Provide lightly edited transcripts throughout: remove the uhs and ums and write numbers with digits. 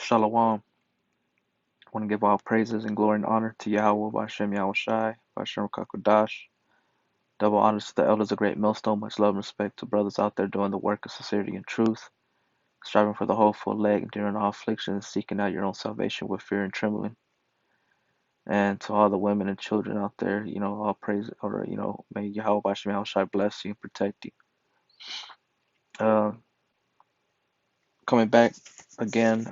Shalom. I want to give all praises and glory and honor to Yahweh, Bashem Yahweh Shai, Bashem Kakodash. Double honors to the elders of Great Millstone. Much love and respect to brothers out there doing the work of sincerity and truth, striving for the whole full leg, enduring all afflictions, seeking out your own salvation with fear and trembling. And to all the women and children out there, all praise, or, may Yahweh, Bashem Yahweh Shai bless you and protect you. Uh, Coming back again,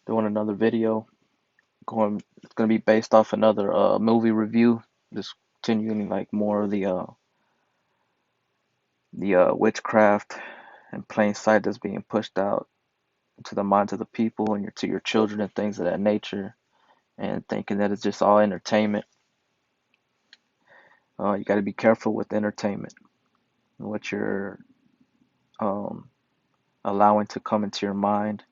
doing another video. It's gonna be based off another movie review. Just continuing like more of the witchcraft and plain sight that's being pushed out into the minds of the people and to your children and things of that nature, and thinking that it's just all entertainment. You got to be careful with entertainment and what you're um, allowing to come into your mind,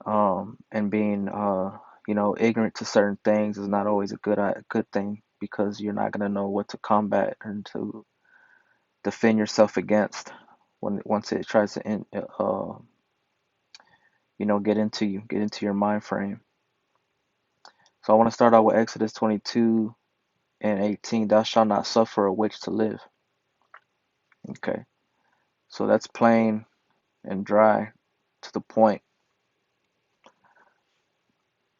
and being ignorant to certain things is not always a good thing, because you're not going to know what to combat and to defend yourself against once it tries to get into your mind frame. So I want to start out with Exodus 22 and 18. Thou shalt not suffer a witch to live. Okay, so that's plain and dry, to the point.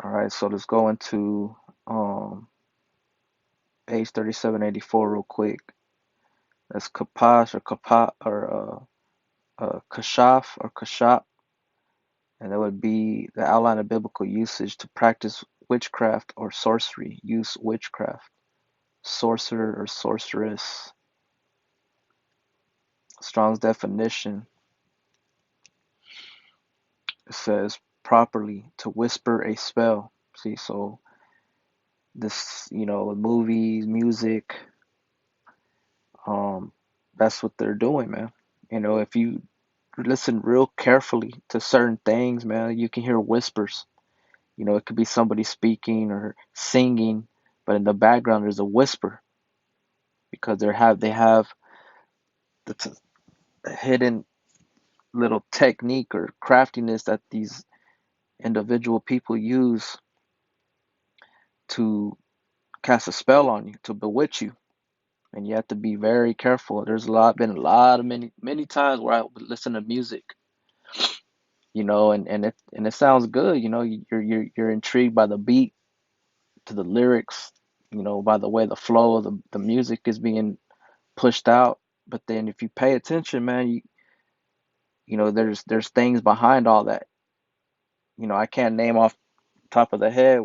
All right, so let's go into page 3784 real quick. That's kapash or kapa or kashaf or kashap, and that would be the outline of biblical usage to practice witchcraft or sorcery. Use witchcraft, sorcerer or sorceress. Strong's definition, it says properly to whisper a spell. See, so this, movies, music, um, that's what they're doing, man. If you listen real carefully to certain things, man, you can hear whispers. It could be somebody speaking or singing, but in the background there's a whisper, because they have the hidden little technique or craftiness that these individual people use to cast a spell on you, to bewitch you. And you have to be very careful. There's been a lot of many times where I would listen to music, and it sounds good. You're intrigued by the beat, to the lyrics, by the way the flow of the music is being pushed out. But then if you pay attention, man, there's things behind all that. I can't name off the top of the head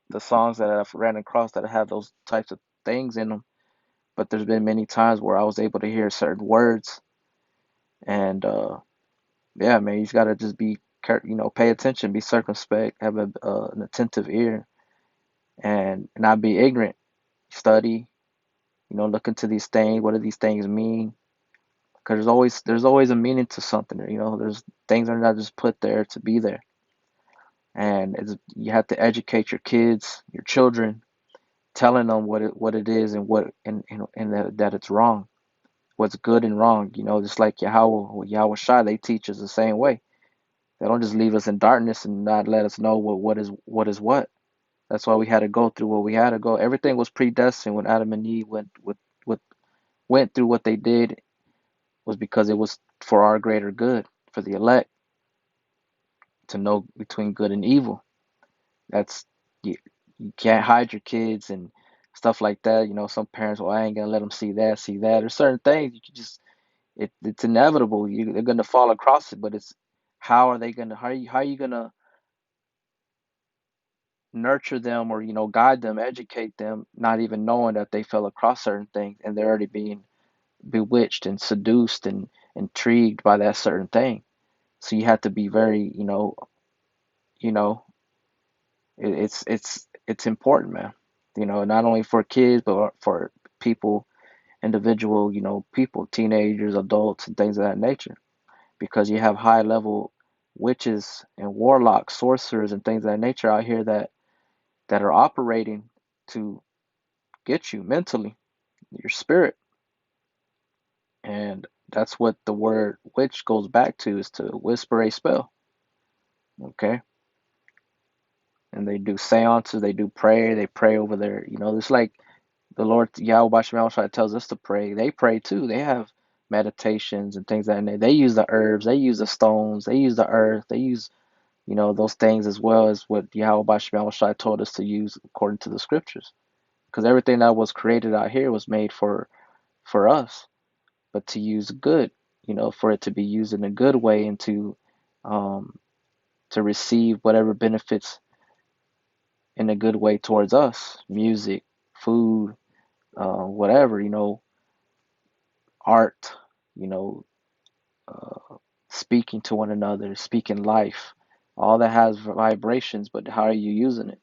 the songs that I've ran across that have those types of things in them, but there's been many times where I was able to hear certain words. And yeah, man, you just gotta just pay attention, be circumspect, have an attentive ear, and not be ignorant. Study, look into these things. What do these things mean? Because there's always a meaning to something. There's things are not just put there to be there, and you have to educate your kids, your children, telling them what it is, and that it's wrong, what's good and wrong. Just like Yahweh Shai, they teach us the same way. They don't just leave us in darkness and not let us know what is what. That's why we had to go through what we had to go. Everything was predestined when Adam and Eve went through what they did, was because it was for our greater good, for the elect to know between good and evil. That's you can't hide your kids and stuff like that. Some parents, well, I ain't gonna let them see that, see that. There's certain things you can just it's inevitable. They're gonna fall across it, but it's how are you gonna nurture them, or guide them, educate them, not even knowing that they fell across certain things and they're already being bewitched and seduced and intrigued by that certain thing. So you have to be very, you know, it's important, man. Not only for kids, but for people, individual, people, teenagers, adults, and things of that nature. Because you have high level witches and warlocks, sorcerers, and things of that nature out here that are operating to get you mentally, your spirit. And that's what the word witch goes back to, is to whisper a spell. Okay. And they do seances, they do prayer, they pray over there. It's like the Lord Yahweh Shai tells us to pray. They pray too. They have meditations and things like that. They use the herbs, they use the stones, they use the earth, they use, those things as well as what Yahweh Shai told us to use according to the scriptures. Because everything that was created out here was made for us, but to use good, for it to be used in a good way and um, to receive whatever benefits in a good way towards us, music, food, whatever, art, you know, speaking to one another, speaking life. All that has vibrations, but how are you using it?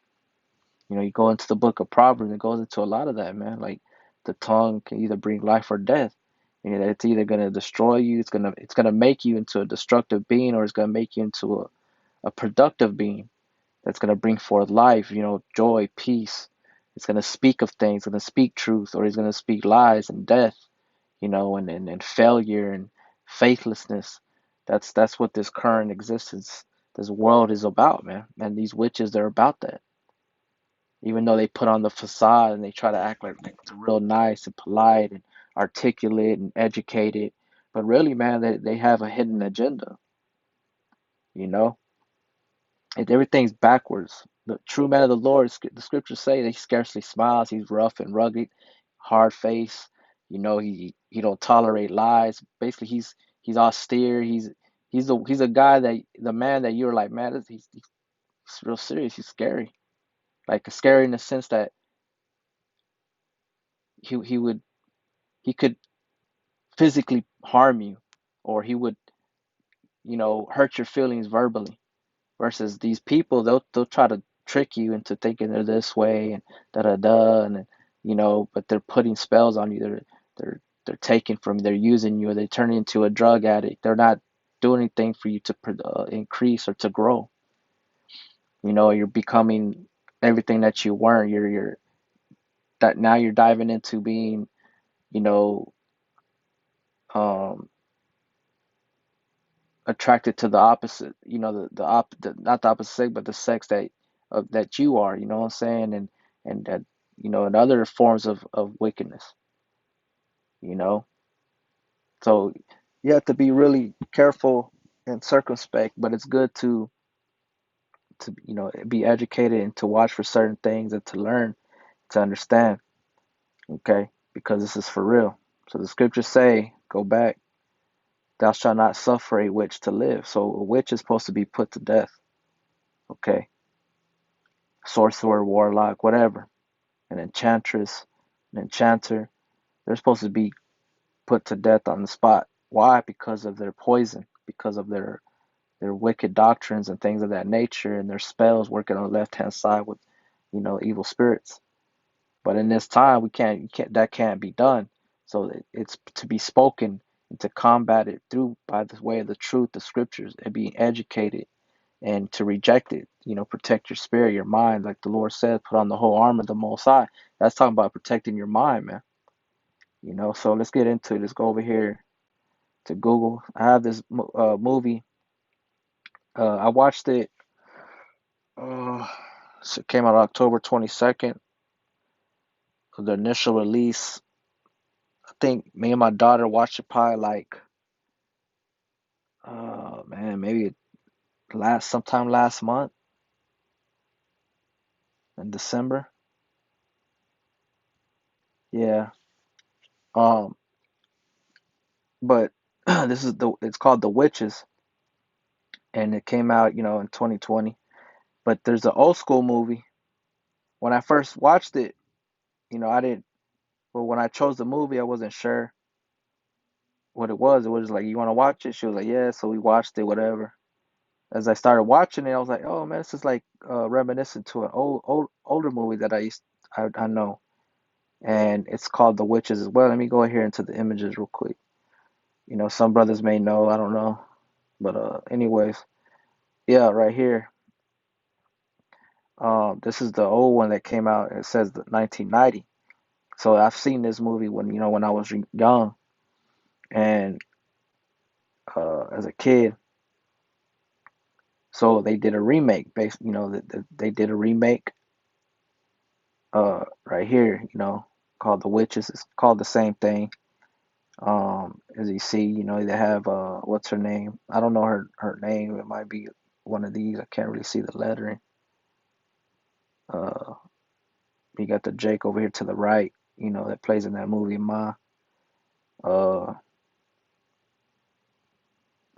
You go into the book of Proverbs, it goes into a lot of that, man. Like the tongue can either bring life or death. It's either gonna destroy you, it's gonna make you into a destructive being, or it's gonna make you into a productive being that's gonna bring forth life, joy, peace. It's gonna speak of things, gonna speak truth, or it's gonna speak lies and death, and failure and faithlessness. That's what this current existence, this world is about, man. And these witches, they're about that. Even though they put on the facade and they try to act like they're real nice and polite and articulate and educated, but really, man, they have a hidden agenda. You know, everything's backwards. The true man of the Lord, the scriptures say that he scarcely smiles. He's rough and rugged, hard face. He don't tolerate lies. Basically, he's austere. He's a guy that the man that you're like, man, he's real serious. He's scary. Like scary in the sense that he would he could physically harm you, or he would hurt your feelings verbally. Versus these people, they'll try to trick you into thinking they're this way and da da da, and but they're putting spells on you. They're taking from you. They're using you, or they turn you into a drug addict. They're not doing anything for you to increase or to grow. You're becoming everything that you weren't. You're that now you're diving into being, you know, um, attracted to the opposite. Not the opposite sex, but the sex that you are. You know what I'm saying? And that and other forms of wickedness. You know, so you have to be really careful and circumspect. But it's good to be educated and to watch for certain things and to learn to understand. Okay, because this is for real. So the scriptures say, go back. Thou shalt not suffer a witch to live. So a witch is supposed to be put to death. Okay, sorcerer, warlock, whatever, an enchantress, an enchanter, they're supposed to be put to death on the spot. Why? Because of their poison, because of their wicked doctrines and things of that nature, and their spells working on the left hand side with, evil spirits. But in this time, that can't be done. So it's to be spoken and to combat it through by the way of the truth, the scriptures, and being educated and to reject it. Protect your spirit, your mind, like the Lord said, put on the whole armor of the Most High. That's talking about protecting your mind, man. So let's get into it. Let's go over here to Google. I have this movie. I watched it. Uh, so it came out October 22nd. The initial release. I think me and my daughter watched it probably like, man, maybe sometime last month in December. Yeah. Um, but it's called The Witches, and it came out, in 2020. But there's an old school movie. When I first watched it, I didn't. But when I chose the movie, I wasn't sure what it was. It was like, you want to watch it? She was like, yeah. So we watched it, whatever. As I started watching it, I was like, oh man, this is like reminiscent to an older movie that I know, and it's called The Witches as well. Let me go here into the images real quick. Some brothers may know, I don't know, but anyways, yeah, right here. This is the old one that came out. It says the 1990. So I've seen this movie when I was young, and as a kid. So they did a remake based, they did a remake right here, called The Witches. It's called the same thing. As you see, they have what's her name? I don't know her name. It might be one of these. I can't really see the lettering. Uh, you got the Jake over here to the right, that plays in that movie Ma. Uh,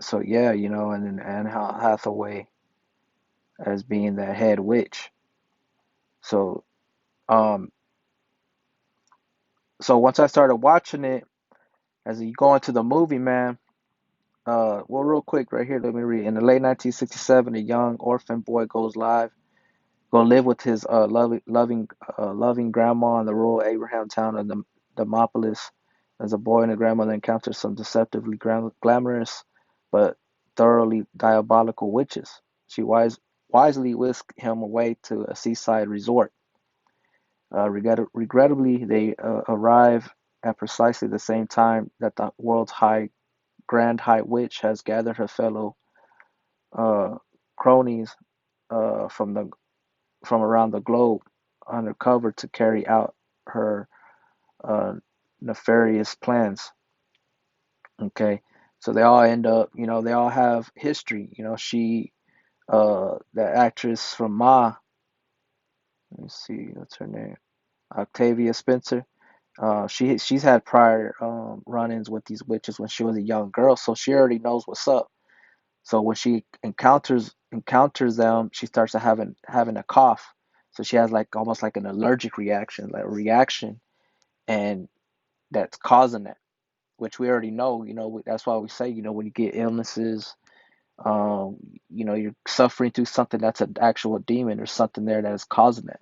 so yeah, and then Anne Hathaway as being the head witch. So um, so once I started watching it, as you go into the movie, man. Well, real quick, right here, let me read. In the late 1967, a young orphan boy goes go live with his loving grandma in the rural Abraham town of Demopolis. As a boy and a grandmother encounter some deceptively glamorous but thoroughly diabolical witches. She wisely whisks him away to a seaside resort. Regrettably, they arrive at precisely the same time that the world's grand high witch has gathered her fellow uh, cronies from the from around the globe undercover to carry out her uh, nefarious plans. Okay, so they all end up, they all have history. The actress from Ma, let me see, what's her name? Octavia Spencer. She's had prior run-ins with these witches when she was a young girl, so she already knows what's up. So when she encounters them, she starts to having a cough. So she has like almost like an allergic reaction, like a reaction, and that's causing that, which we already know. That's why we say, when you get illnesses, um, you're suffering through something that's an actual demon or something there that is causing it.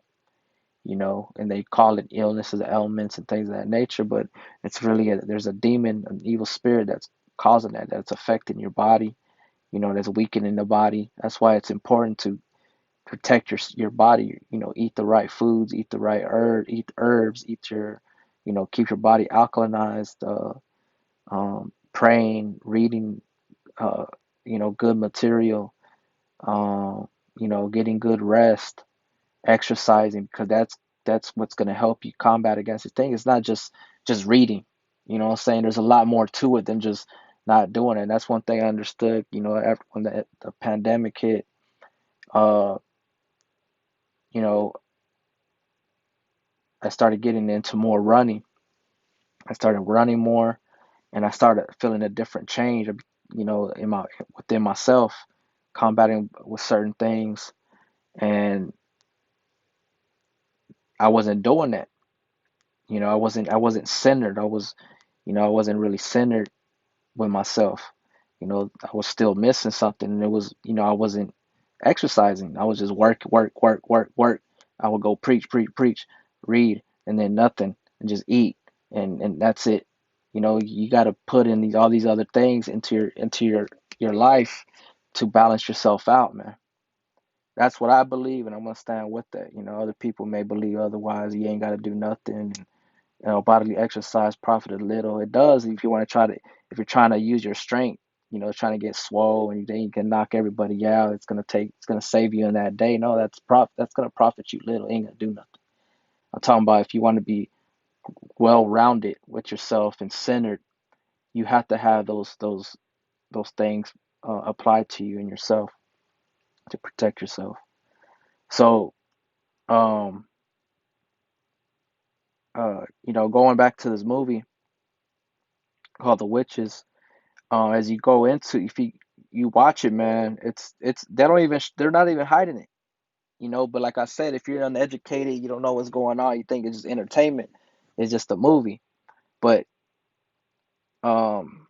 And they call it illnesses, ailments, and things of that nature, but it's really there's a demon, an evil spirit that's causing that, that's affecting your body, that's weakening the body. That's why it's important to protect your body. Eat the right foods, eat the right eat herbs, keep your body alkalinized. Praying, reading, uh, good material. Getting good rest, exercising, because that's what's gonna help you combat against the thing. It's not just reading. What I'm saying? There's a lot more to it than just not doing it. And that's one thing I understood, after when the pandemic hit. Uh, you know, I started getting into more running. I started running more, and I started feeling a different change, in my within myself, combating with certain things, and I wasn't doing that. I wasn't centered. I wasn't really centered with myself. I was still missing something, and it was, I wasn't exercising. I was just work, work, work, work, work. I would go preach, preach, preach, read, and then nothing, and just eat, and that's it. You got to put in all these other things into your life to balance yourself out, man. That's what I believe, and I'm gonna stand with that. Other people may believe otherwise. You ain't got to do nothing. Bodily exercise profit a little. It does if you want to if you're trying to use your strength, trying to get swole and then you can knock everybody out. It's gonna save you in that day. No, that's gonna profit you little. It ain't gonna do nothing. I'm talking about if you want to be well rounded with yourself and centered, you have to have those things applied to you and yourself to protect yourself. So, um, going back to this movie called The Witches. As you go into, if you watch it, man, it's they're not even hiding it, But like I said, if you're uneducated, you don't know what's going on, you think it's just entertainment, it's just a movie. But um,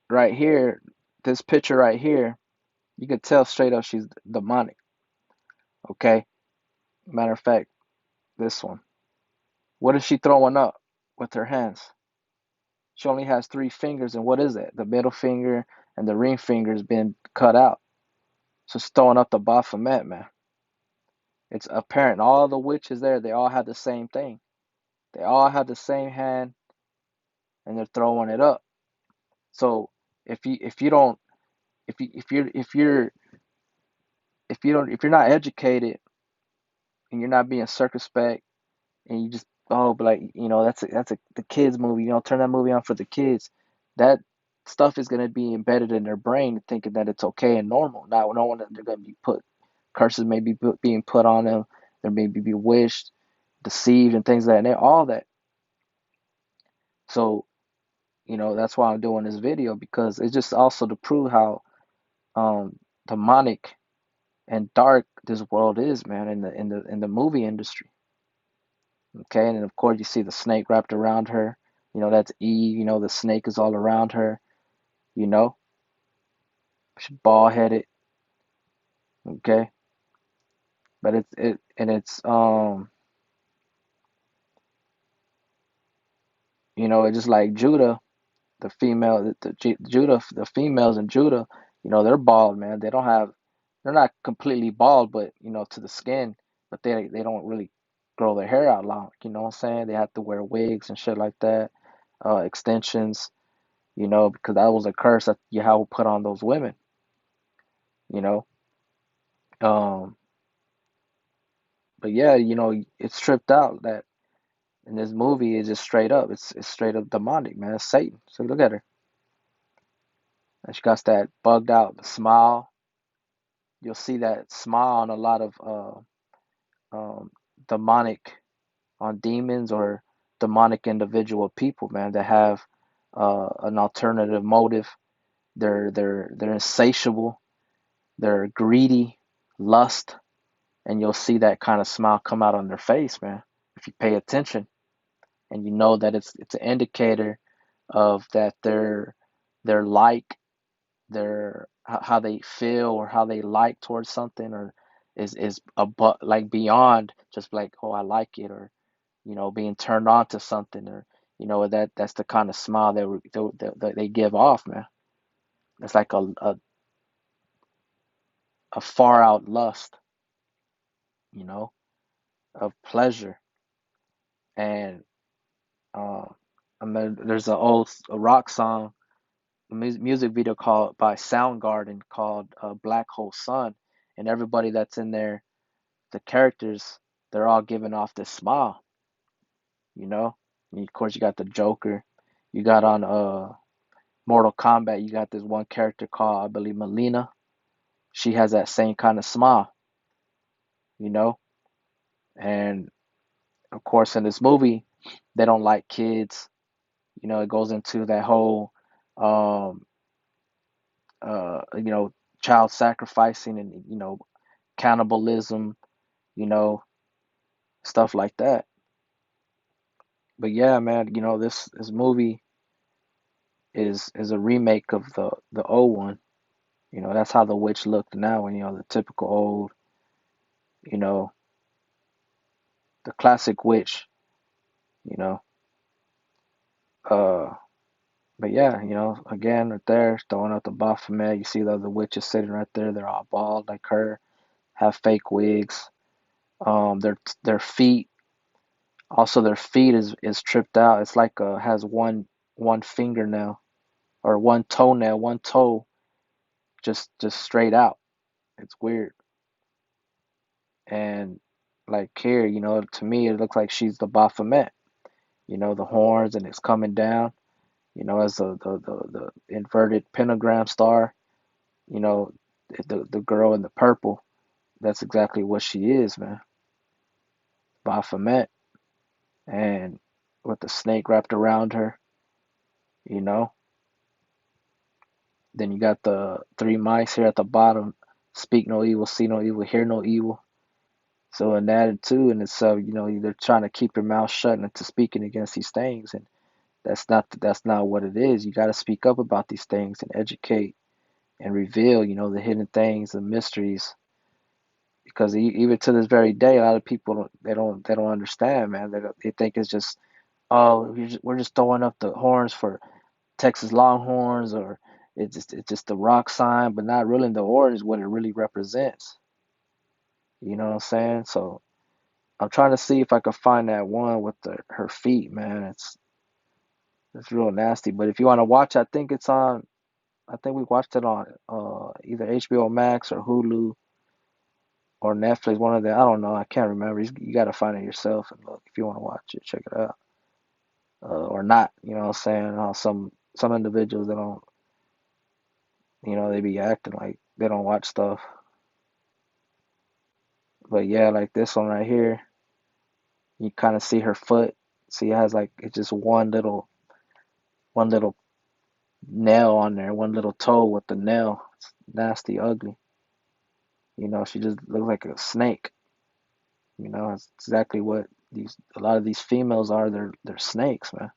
right here, this picture right here, you could tell straight up she's demonic. Okay, matter of fact, this one. What is she throwing up with her hands? She only has three fingers, and what is it? The middle finger and the ring finger has been cut out. So she's throwing up the Baphomet, man. It's apparent all the witches there, they all had the same thing. They all had the same hand and they're throwing it up. So if you don't if you're not educated and you're not being circumspect and you just but like that's a the kids movie, turn that movie on for the kids. That stuff is gonna be embedded in their brain thinking that it's okay and normal. Not knowing that they're gonna be put curses may be being put on them, they may be bewitched, deceived and things like that and all that. So that's why I'm doing this video, because it's just also to prove how demonic and dark this world is, man, in the movie industry. Okay, and of course you see the snake wrapped around her. That's Eve. The snake is all around her. You know, she's bald headed. Okay, but it's just like Judah, the female, Judah, the females in Judah. They're bald, man. They're not completely bald, but to the skin, but they don't really grow their hair out long. You know what I'm saying? They have to wear wigs and shit like that, extensions. Because that was a curse that Yahweh put on those women. You know, um, but yeah, it's tripped out that in this movie it's just straight up. It's straight up demonic, man. It's Satan. So look at her, and she got that bugged out smile. You'll see that smile on a lot of um, demonic on demons or demonic individual people, man, that have an alternative motive. They're insatiable. They're greedy, lust, and you'll see that kind of smile come out on their face, man, if you pay attention, and that it's an indicator of that their like their how they feel or how they like towards something, or is above, like beyond just like, oh, I like it, or being turned on to something, or that's the kind of smile they give off, man. It's like a far out lust, you know of pleasure. And I mean, there's a rock song, a music video called by Soundgarden called Black Hole Sun, and everybody that's in there, the characters, they're all giving off this smile, you know. And of course, you got the Joker. You got on Mortal Kombat, you got this one character called, I believe, Melina. She has that same kind of smile, you know. And of course, in this movie, they don't like kids. It goes into that whole um, child sacrificing and cannibalism, you know, stuff like that. But yeah, man, this movie is a remake of the old one. That's how the witch looked now, and the typical old, you know, the classic witch, you know. Uh, but yeah, again, right there, throwing out the Baphomet. You see the other witches sitting right there. They're all bald like her, have fake wigs. Their feet, also their feet is tripped out. It's like has one fingernail or one toenail, one toe just straight out. It's weird. And like here, to me it looks like she's the Baphomet. The horns, and it's coming down. As the inverted pentagram star. You know, the girl in the purple. That's exactly what she is, man. Baphomet, and with the snake wrapped around her. You know. Then you got the three mice here at the bottom. Speak no evil, see no evil, hear no evil. So in that too, and it's they're trying to keep your mouth shut and to speaking against these things, and that's not what it is. You got to speak up about these things and educate and reveal, the hidden things, the mysteries, because even to this very day, a lot of people they don't understand, man. They think it's just, oh, we're just throwing up the horns for Texas Longhorns, or it's just the rock sign, but not really the orange what it really represents. You know what I'm saying? So I'm trying to see if I can find that one with her feet, man. It's real nasty. But if you want to watch, I think it's on. I think we watched it on either HBO Max or Hulu or Netflix. One of them. I don't know. I can't remember. You got to find it yourself and look if you want to watch it. Check it out. Or not. You know what I'm saying? How some individuals they don't. They be acting like they don't watch stuff. But yeah, like this one right here, you kind of see her foot. See, it has like it's just one little nail on there, one little toe with the nail. It's nasty, ugly. She just looks like a snake. It's exactly what these a lot of these females are. They're snakes, man.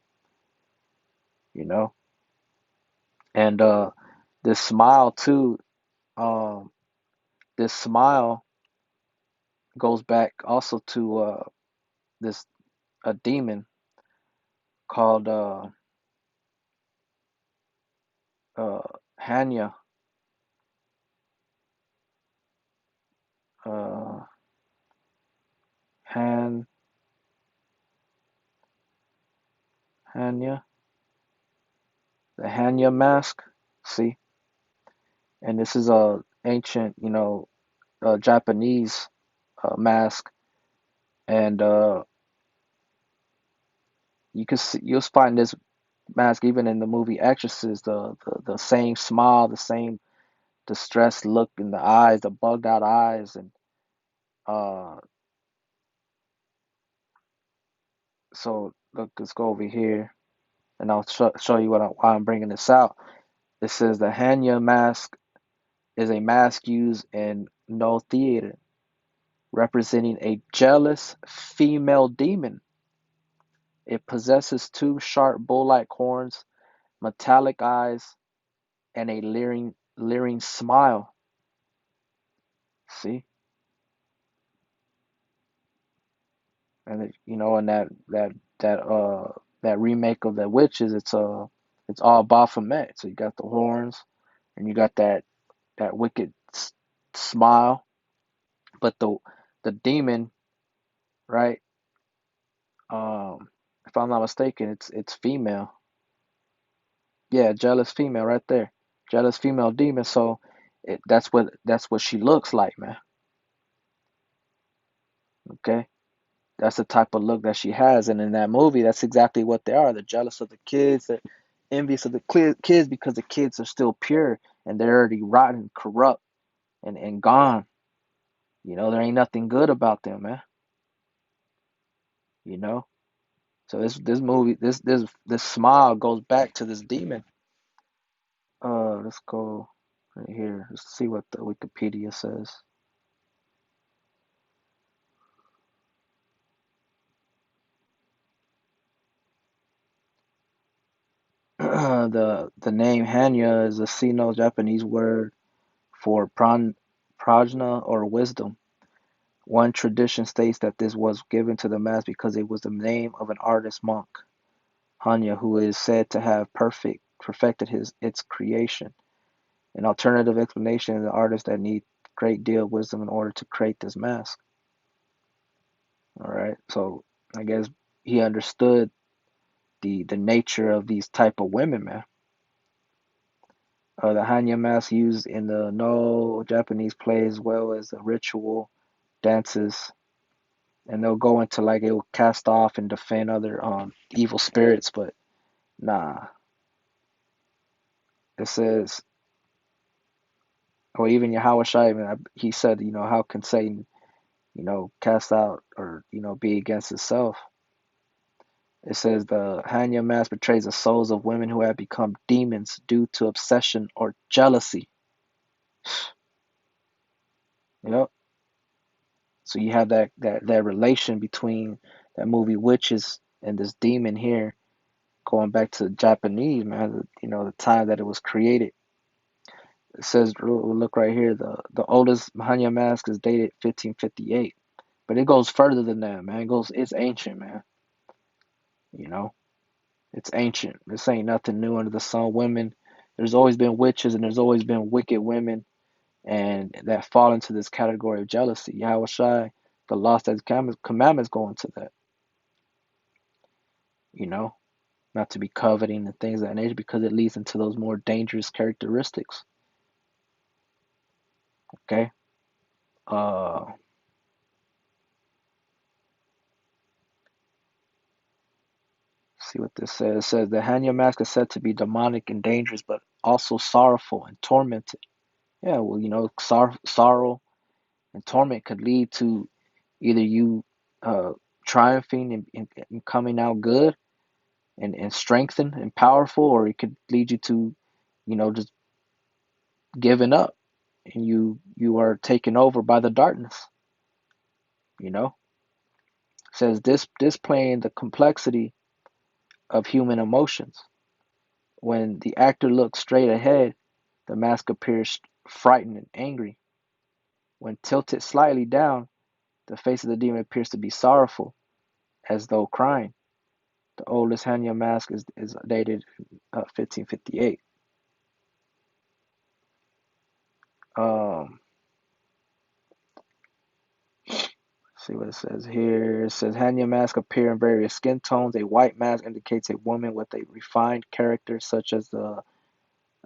You know, and this smile too. Um, this smile goes back also to this a demon called uh, Hanya. Uh, Han Hanya, the Hanya mask. See, and this is a ancient, Japanese mask, and you'll find this mask even in the movie Exorcist. The same smile, the same distressed look in the eyes, the bugged out eyes, and uh, so look, let's go over here, and I'll show you why I'm bringing this out. It says the Hanya mask is a mask used in no theater, representing a jealous female demon. It possesses two sharp bull-like horns, metallic eyes, and a leering smile. See, and and that remake of the witches, it's all Baphomet. So you got the horns, and you got that wicked smile, but the demon, right? If I'm not mistaken, it's female. Yeah, jealous female right there. Jealous female demon. So that's what she looks like, man. Okay. That's the type of look that she has, and in that movie, that's exactly what they are. They're jealous of the kids. They're envious of the kids because the kids are still pure and they're already rotten, corrupt, and gone. There ain't nothing good about them, man. You know. So this movie, this smile goes back to this demon. Let's go right here. Let's see what the Wikipedia says. The name Hanya is a Sino-Japanese word for prajna or wisdom. One tradition states that this was given to the mask because it was the name of an artist monk, Hannya, who is said to have perfected its creation. An alternative explanation is an artist that need great deal of wisdom in order to create this mask. All right, so I guess he understood the nature of these type of women, man. The Hannya mask used in the no Japanese plays as well as the ritual dances, and they'll go into like it will cast off and defend other evil spirits, but nah. It says, or even Yahweh Shai, he said, how can Satan, cast out or be against himself? It says the Hanya mask betrays the souls of women who have become demons due to obsession or jealousy. Yep. So you have that relation between that movie Witches and this demon here, going back to the Japanese, man. The time that it was created. It says, we'll look right here. The oldest Hanya mask is dated 1558, but it goes further than that, man. It's ancient, man. You know, it's ancient. This ain't nothing new under the sun. Women, there's always been witches and there's always been wicked women, and that fall into this category of jealousy. Yahweh Shai, the lost as commandments go into that. You know, not to be coveting and things of that nature because it leads into those more dangerous characteristics. Okay. Uh, see what this says. It says the Hannya mask is said to be demonic and dangerous, but also sorrowful and tormented. Yeah, well, sorrow and torment could lead to either you triumphing and coming out good and strengthened and powerful, or it could lead you to, just giving up and you are taken over by the darkness. You know, it says this displaying the complexity of human emotions. When the actor looks straight ahead, the mask appears frightened and angry. When tilted slightly down, the face of the demon appears to be sorrowful, as though crying. The oldest Hannya mask is dated 1558. Um, see what it says here. It says Hannya masks appear in various skin tones. A white mask indicates a woman with a refined character, such as the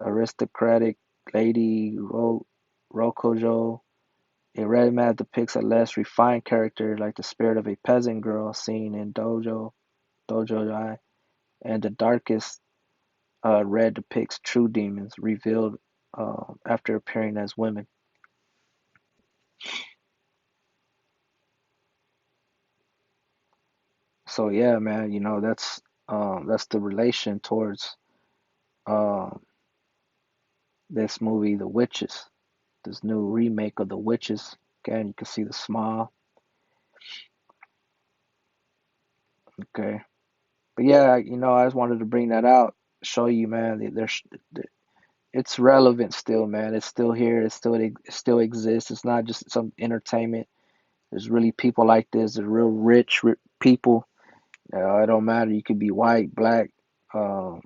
aristocratic Lady Rokojo. A red mask depicts a less refined character, like the spirit of a peasant girl seen in Dojo, and the darkest red depicts true demons revealed after appearing as women. So yeah, man, that's the relation towards um, this movie, The Witches, this new remake of The Witches. Again, you can see the smile. Okay, but yeah, I just wanted to bring that out, show you, man. It's relevant still, man. It's still here. It still exists. It's not just some entertainment. There's really people like this. They're real rich people. It don't matter. You could be white, black, um,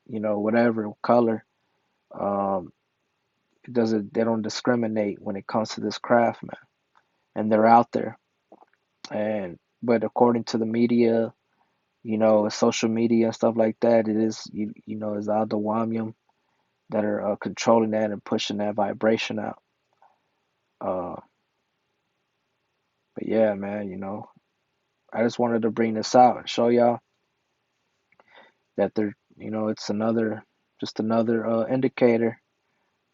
whatever color. Um, it doesn't. They don't discriminate when it comes to this craft, man. And they're out there. But according to the media, social media and stuff like that, it is is out the wamium that are controlling that and pushing that vibration out. Uh, but yeah, man, I just wanted to bring this out and show y'all that it's just another indicator,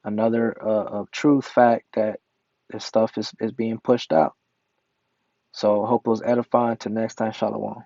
another truth fact that this stuff is being pushed out. So hope it was edifying. Till next time, Shalom.